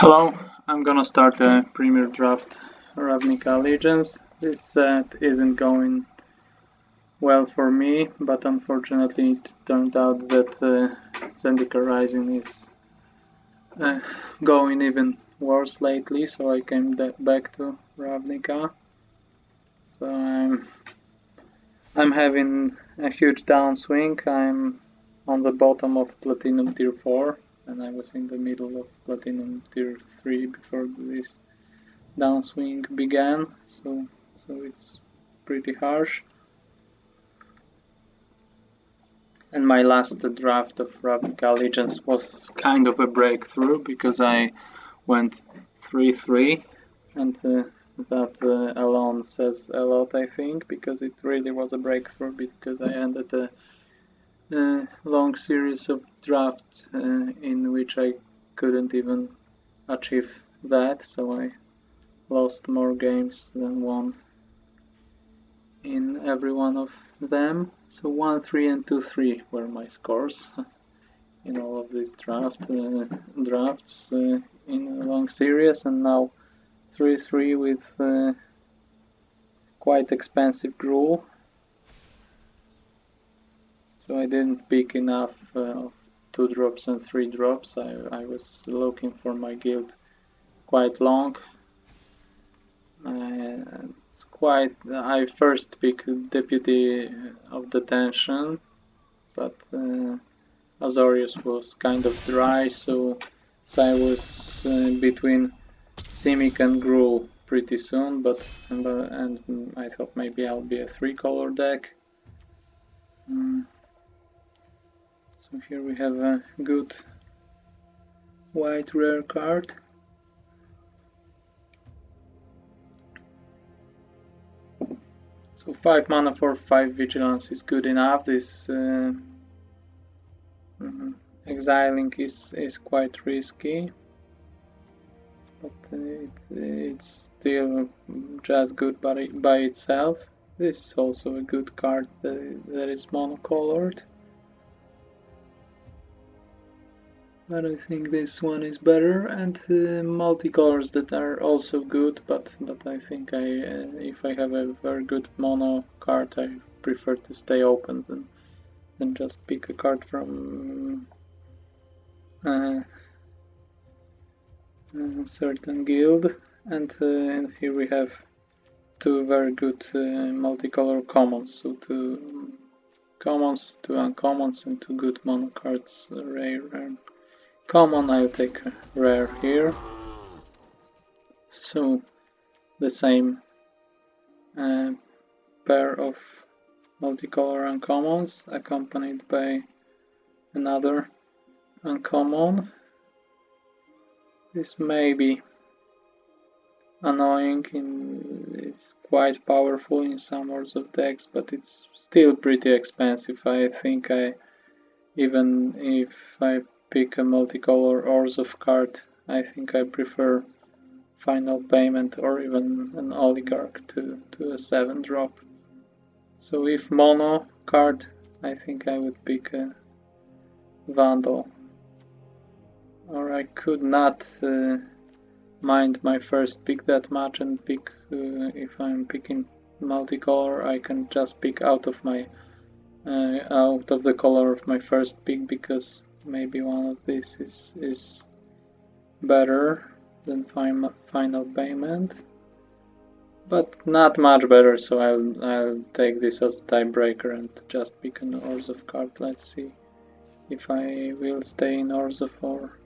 Hello, I'm gonna start a Premier Draft Ravnica Allegiance. This set isn't going well for me, but unfortunately it turned out that Zendika Rising is uh, going even worse lately, so I came back to Ravnica. So I'm having a huge downswing. I'm on the bottom of Platinum Tier 4, and I was in the middle of Platinum Tier 3 before this downswing began, so it's pretty harsh. And my last draft of Ravnica Allegiance was kind of a breakthrough because I went 3-3, and that alone says a lot, I think, because it really was a breakthrough because I ended a long series of drafts in which I couldn't even achieve that, so I lost more games than won in every one of them. So 1-3 and 2-3 were my scores in all of these drafts in a long series, and now 3-3 with quite expensive Gruul. So I didn't pick enough of 2 drops and 3 drops. I was looking for my guild quite long. It's quite. I first picked Deputy of Detention, but Azorius was kind of dry, so I was between Simic and Gruul pretty soon, and I thought maybe I'll be a 3-color deck. So here we have a good white rare card. So 5 mana for 5 vigilance is good enough. This exiling is quite risky, but it's still just good by itself. This is also a good card that is monocolored. But I think this one is better, and multicolors that are also good, but I think if I have a very good mono card, I prefer to stay open than just pick a card from a certain guild. And here we have 2 very good multicolor commons, so 2 commons, 2 uncommons, and 2 good mono cards, rare and common. I'll take rare here. So the same pair of multicolor uncommons accompanied by another uncommon. This may be annoying, it's quite powerful in some Worlds of decks, but it's still pretty expensive. I think even if I pick a multicolor Orzhov card, I think I prefer Final Payment or even an Oligarch to a 7-drop. So if mono card, I think I would pick a Vandal. Or I could not mind my first pick that much and pick, if I'm picking multicolor, I can just pick out of the color of my first pick, because maybe one of these is better than Final Payment, but not much better, so I'll take this as a tiebreaker and just pick an Orzhov card. Let's see if I will stay in Orzhov or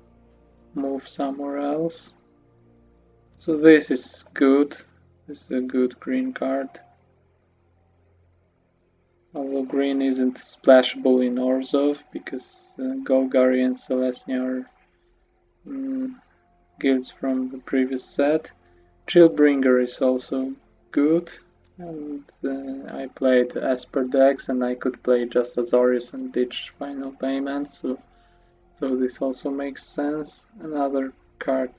move somewhere else. So this is good. This is a good green card. Although green isn't splashable in Orzhov because Golgari and Selesnya are guilds from the previous set. Chillbringer is also good, and I played Esper decks and I could play just Azorius and ditch Final Payment, so this also makes sense. Another card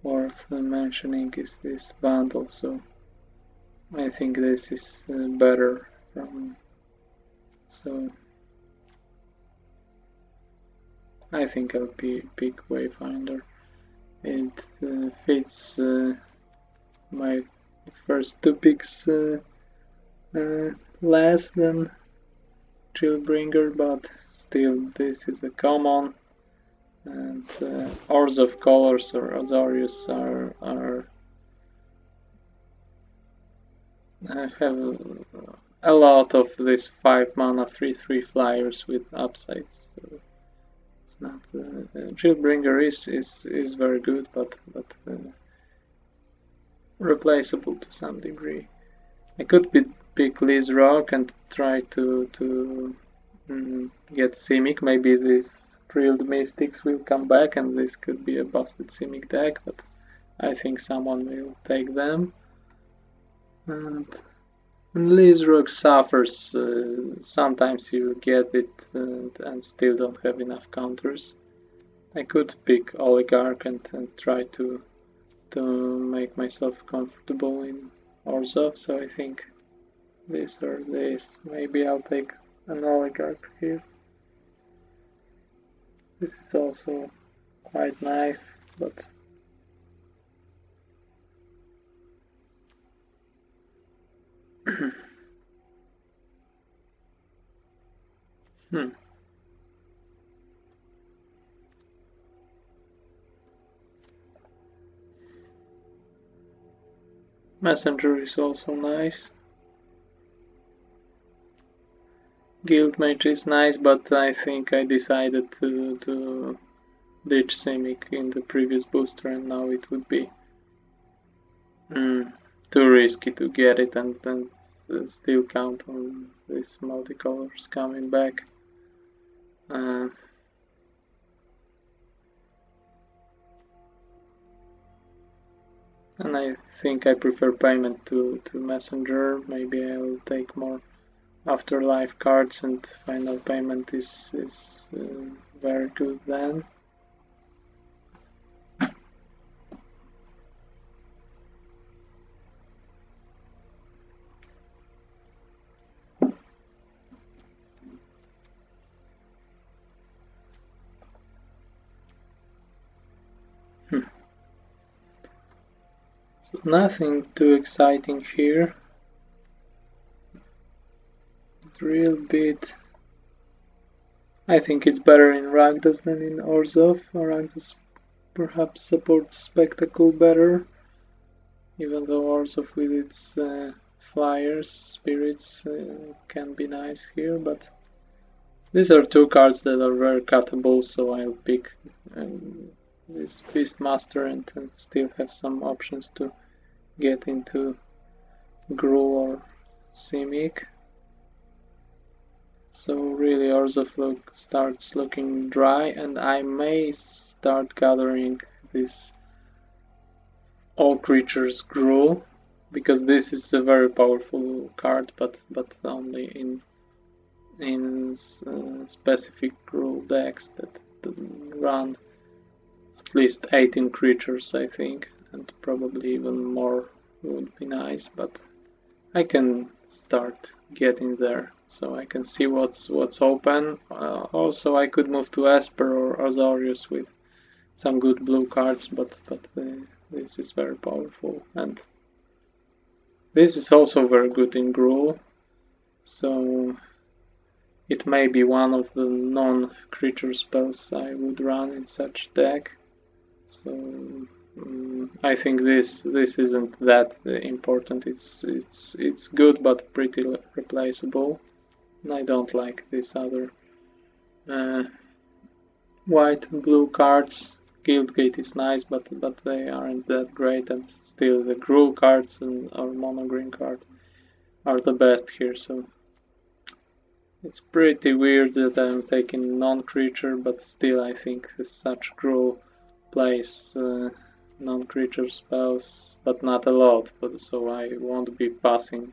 worth mentioning is this Vandal, so I think this is better. So I think I'll pick Wayfinder. It fits my first two picks less than Chillbringer, but still this is a common. And Ores of Colors or Azorius have a lot of these 5 mana 3/3 flyers with upsides. So it's not Chillbringer is very good, but replaceable to some degree. I could pick Liz Rock and try to get Simic. Maybe these Drilled Mystics will come back and this could be a busted Simic deck, but I think someone will take them. And Liz Rock suffers. Sometimes you get it and still don't have enough counters. I could pick Oligarch and try to make myself comfortable in Orzhov, so I think this or this. Maybe I'll take an Oligarch here. This is also quite nice, but Messenger is also nice. Guildmage is nice, but I think I decided to ditch Simic in the previous booster, and now it would be too risky to get it and still count on these multicolors coming back. And I think I prefer payment to Messenger. Maybe I'll take more Afterlife cards, and final payment is very good then. So nothing too exciting here. Real bit. I think it's better in Rakdos than in Orzhov. Rakdos perhaps supports Spectacle better, even though Orzhov with its flyers, spirits can be nice here, but these are two cards that are very cuttable, so I'll pick this Beastmaster and still have some options to get into Gruul or Simic. So really Orzhov starts looking dry, and I may start gathering this all creatures Gruul, because this is a very powerful card, but only in specific Gruul decks that run at least 18 creatures, I think, and probably even more would be nice, but I can start getting there, so I can see what's open. Also, I could move to Esper or Azorius with some good blue cards, but this is very powerful, and this is also very good in Gruul, so it may be one of the non-creature spells I would run in such deck. So I think this isn't that important. It's good but pretty replaceable. And I don't like these other white and blue cards. Guildgate is nice, but they aren't that great, and still the Gruul cards and our mono green card are the best here. So it's pretty weird that I'm taking non-creature, but still I think such Gruul plays non-creature spells, but not a lot, so I won't be passing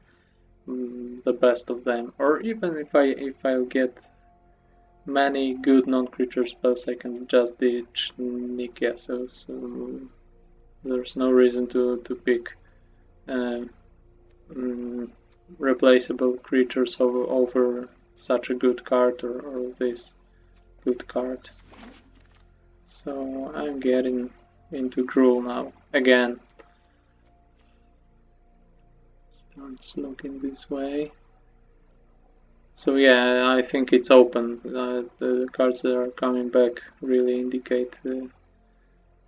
the best of them. Or even if I'll get many good non-creature spells, I can just ditch Nikia, so there's no reason to pick replaceable creatures over such a good card or this good card. So I'm getting into Gruul now, again. Starts looking this way. So yeah, I think it's open. The cards that are coming back really indicate that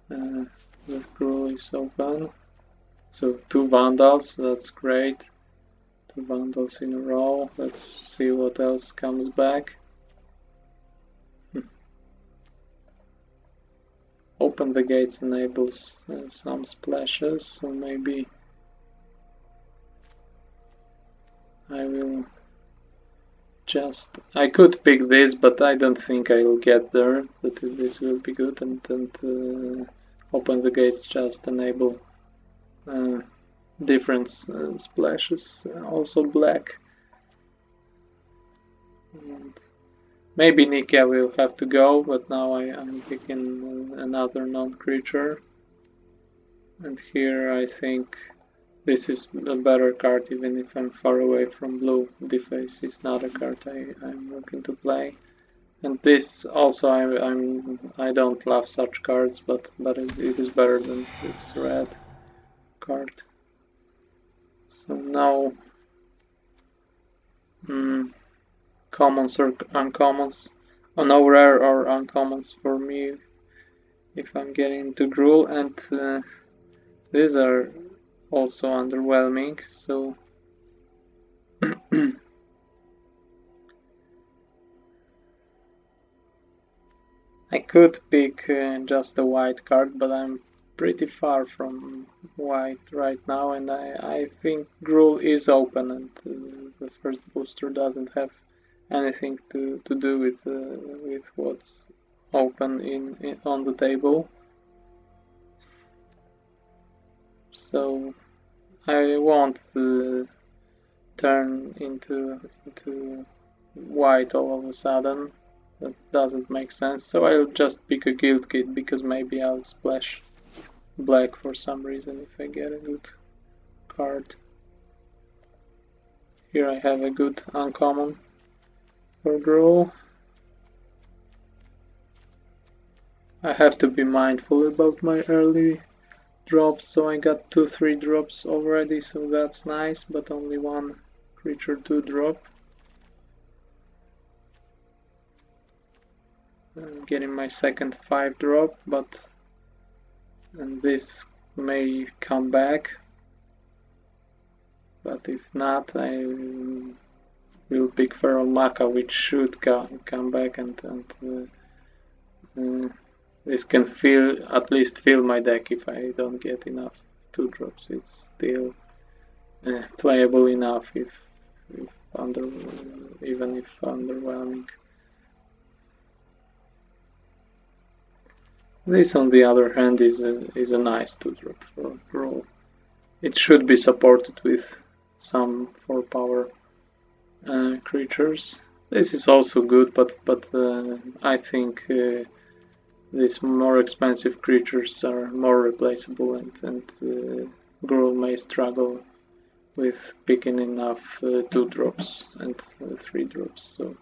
Gruul is open. So 2 Vandals, that's great. 2 Vandals in a row. Let's see what else comes back. Open the gates enables some splashes, so maybe I will I could pick this, but I don't think I'll get there. That this will be good, and open the gates just enable different splashes, also black. And maybe Nika will have to go, but now I'm picking another non-creature. And here I think this is a better card, even if I'm far away from blue. Deface is not a card I'm looking to play. And this also I don't love such cards, but it is better than this red card. So now commons or uncommons. Oh, no rare or uncommons for me if I'm getting into Gruul, and these are also underwhelming, so I could pick just a white card, but I'm pretty far from white right now, and I think Gruul is open, and the first booster doesn't have anything to do with what's open on the table. So I won't turn into white all of a sudden. That doesn't make sense. So I'll just pick a guild kit, because maybe I'll splash black for some reason if I get a good card. Here I have a good uncommon for Gruul. I have to be mindful about my early drops, so I got 2-3 drops already, so that's nice, but only 1 creature 2 drop. I'm getting my second 5 drop, and this may come back, but if not, I will pick Feral Maca, which should come back, and this can at least fill my deck if I don't get enough 2 drops. It's still playable enough, even if underwhelming. This, on the other hand, is a nice 2-drop for Gruul. It should be supported with some 4-power creatures. This is also good, but I think these more expensive creatures are more replaceable, and Gruul may struggle with picking enough 2 drops and 3 drops. So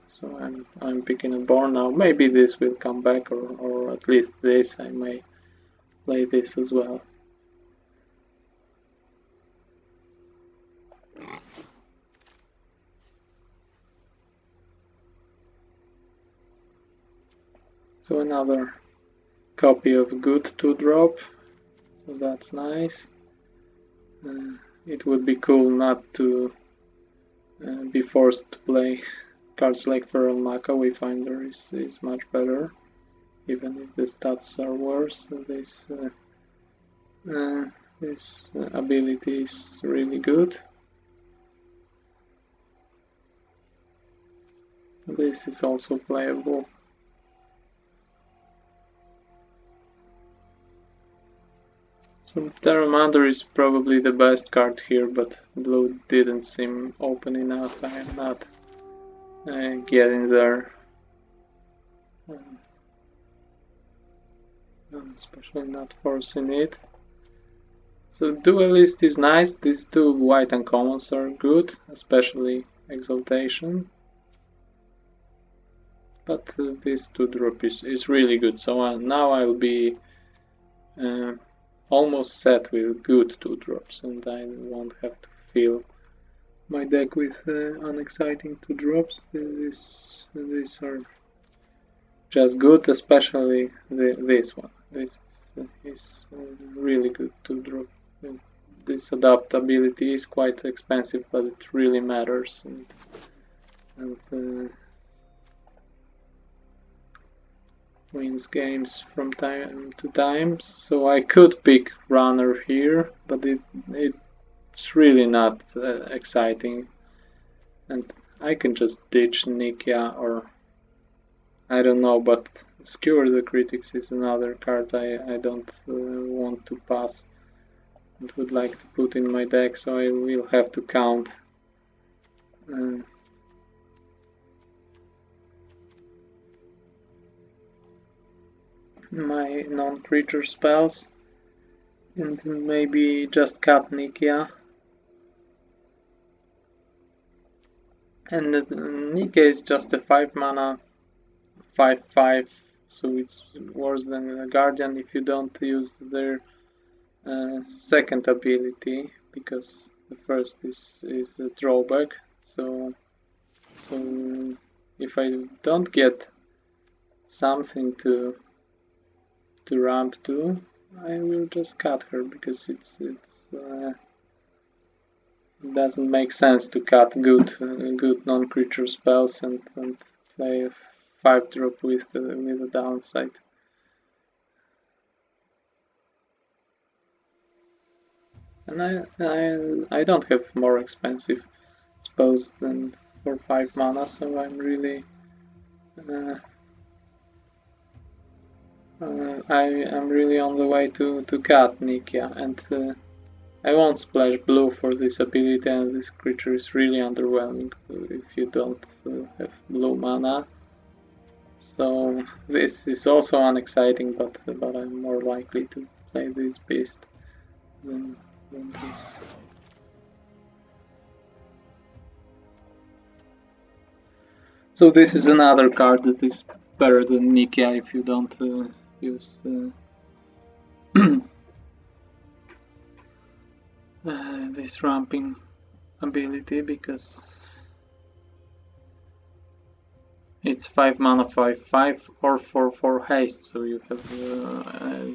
I'm picking a Born now. Maybe this will come back, or at least this. I may play this as well. So another copy of good 2-drop. So that's nice. It would be cool not to be forced to play cards like Feral Maca. Wayfinder is much better, even if the stats are worse. This ability is really good. This is also playable. So Terramander is probably the best card here, but blue didn't seem open enough. I am not getting there. Especially not forcing it. So Duelist is nice. These 2 white uncommons are good, especially Exaltation. But this 2-drop is really good. So now I'll be almost set with good 2-drops, and I won't have to fill my deck with unexciting 2-drops. These are just good, especially this one. This is really good 2-drop. This adaptability is quite expensive, but it really matters, and wins games from time to time. So I could pick runner here, but it's really not exciting, and I can just ditch Nikia, or I don't know, but Skewer the Critics is another card I don't want to pass and would like to put in my deck, so I will have to count my non-creature spells and maybe just cut Nikia. And Nikia is just a 5 mana 5/5, so it's worse than a Guardian if you don't use their second ability, because the first is a drawback. So if I don't get something to ramp to, I will just cut her, because it doesn't make sense to cut good non-creature spells and play a 5-drop with a downside. And I don't have more expensive spells than for 5 mana, so I'm really I am really on the way to cut Nikia, and I won't splash blue for this ability, and this creature is really underwhelming if you don't have blue mana. So this is also unexciting, but I'm more likely to play this beast than this. So this is another card that is better than Nikia if you don't use this ramping ability, because it's 5 mana 5/5 or 4/4 haste, so you have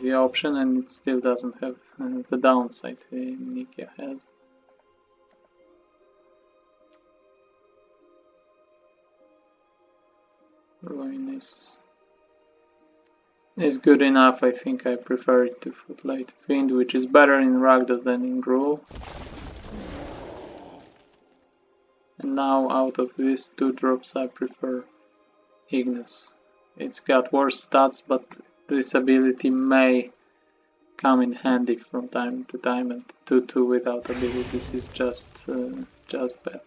the option, and it still doesn't have the downside Nikia has. Ruin is good enough. I think I prefer it to Footlight Fiend, which is better in Rakdos than in Gruul. And now out of these 2-drops I prefer Ignis. It's got worse stats, but this ability may come in handy from time to time, and 2/2 without abilities is just bad.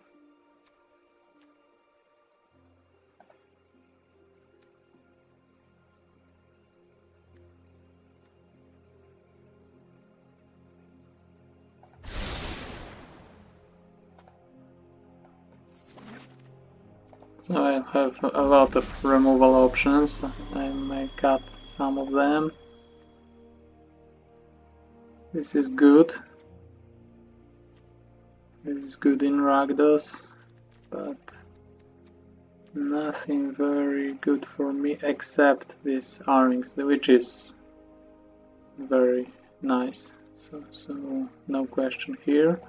So I have a lot of removal options. I may cut some of them. This is good. This is good in Rakdos, but nothing very good for me except this Arnix, which is very nice. So no question here.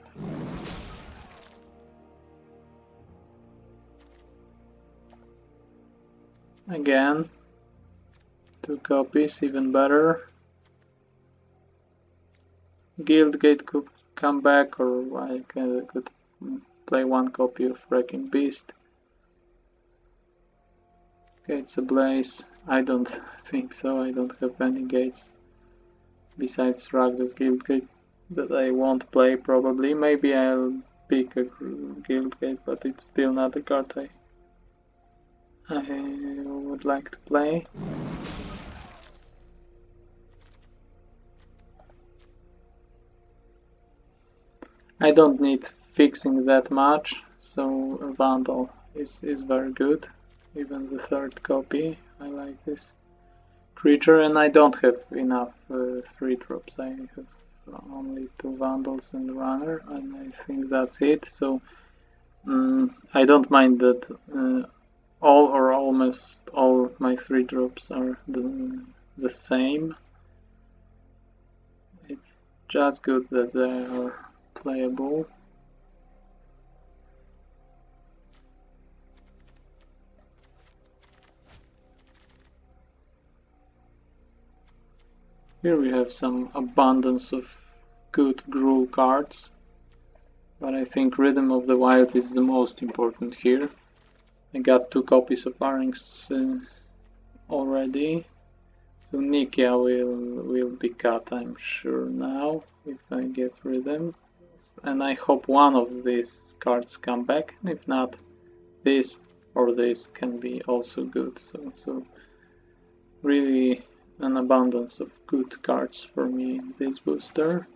Again, 2 copies, even better. Guildgate could come back, or I could play 1 copy of Wrecking Beast. Gates Ablaze, I don't think so. I don't have any gates besides Rakdos Guildgate that I won't play probably. Maybe I'll pick a Guildgate, but it's still not a card I would like to play. I don't need fixing that much, so a Vandal is very good. Even the 3rd copy, I like this creature, and I don't have enough 3-drops. I have only 2 Vandals and Runner, and I think that's it. So I don't mind that all or almost all my 3-drops are the same. It's just good that they are playable. Here we have some abundance of good Gruul cards, but I think Rhythm of the Wild is the most important here. I got 2 copies of Pharynx already, so Nikia will be cut, I'm sure now, if I get Rhythm. And I hope one of these cards come back, and if not, this or this can be also good. So really an abundance of good cards for me in this booster.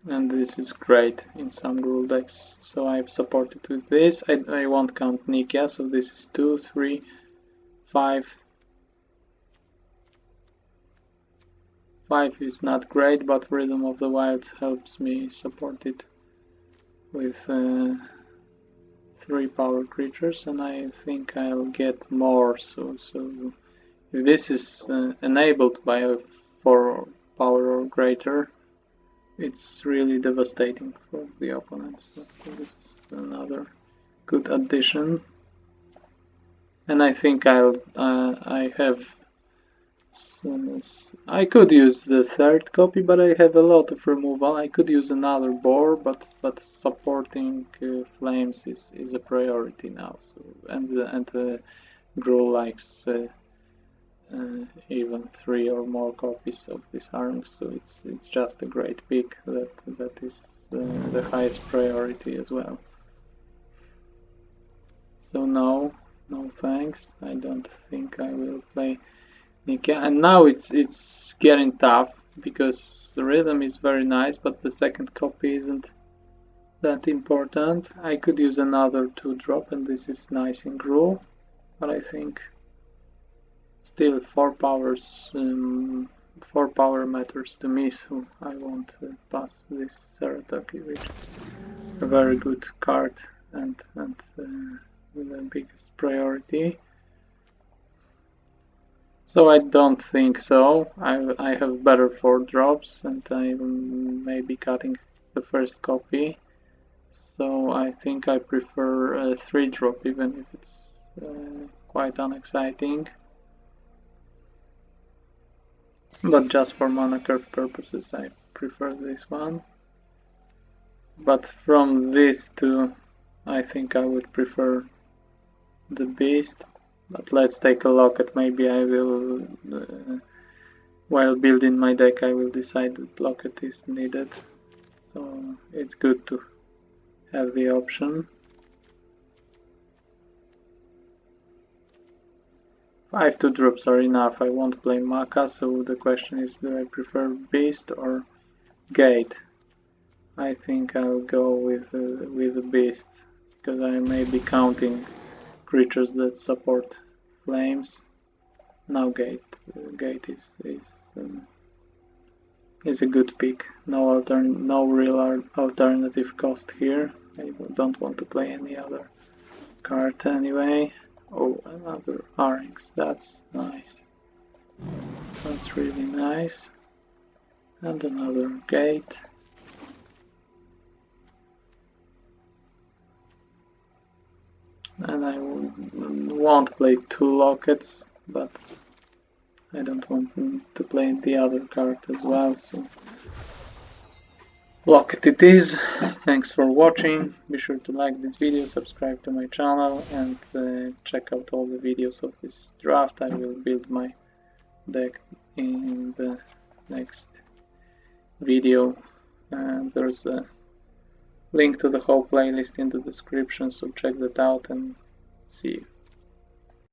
And this is great in some Gruul decks, so I've supported with this. I won't count Nikia, so this is 2, 3, 5. 5 is not great, but Rhythm of the Wild helps me support it with 3 power creatures, and I think I'll get more. So if this is enabled by a 4 power or greater, it's really devastating for the opponents. So this is another good addition, and I think I have. I could use the 3rd copy, but I have a lot of removal. I could use another boar, but supporting flames is a priority now. So and Gruul likes even 3 or more copies of this Pharynx, so it's just a great pick that is the highest priority as well. So no thanks. I don't think I will play Nikia. And now it's getting tough because the Rhythm is very nice, but the 2nd copy isn't that important. I could use another 2-drop, and this is nice in Gruul, but I think still 4 powers, 4 power matters to me, so I won't pass this Saratoki, which is a very good card and the biggest priority. So I don't think so. I have better 4-drops, and I may be cutting the 1st copy. So I think I prefer a 3-drop, even if it's quite unexciting. But just for mana curve purposes, I prefer this one. But from these two, I think I would prefer the Beast. But let's take a look at, maybe I will, while building my deck, I will decide that Locket is needed. So it's good to have the option. 5 2-drops are enough. I won't play Maka, so the question is, do I prefer Beast or Gate? I think I'll go with the Beast, because I may be counting creatures that support flames. Now Gate is a good pick. No real alternative cost here. I don't want to play any other card anyway. Oh, another Pharynx, that's nice. That's really nice. And another Gate. And I won't play 2 Lockets, but I don't want to play the other card as well, so Locket it is. Thanks for watching. Be sure to like this video, subscribe to my channel, and check out all the videos of this draft. I will build my deck in the next video. There's a link to the whole playlist in the description, so check that out and see you.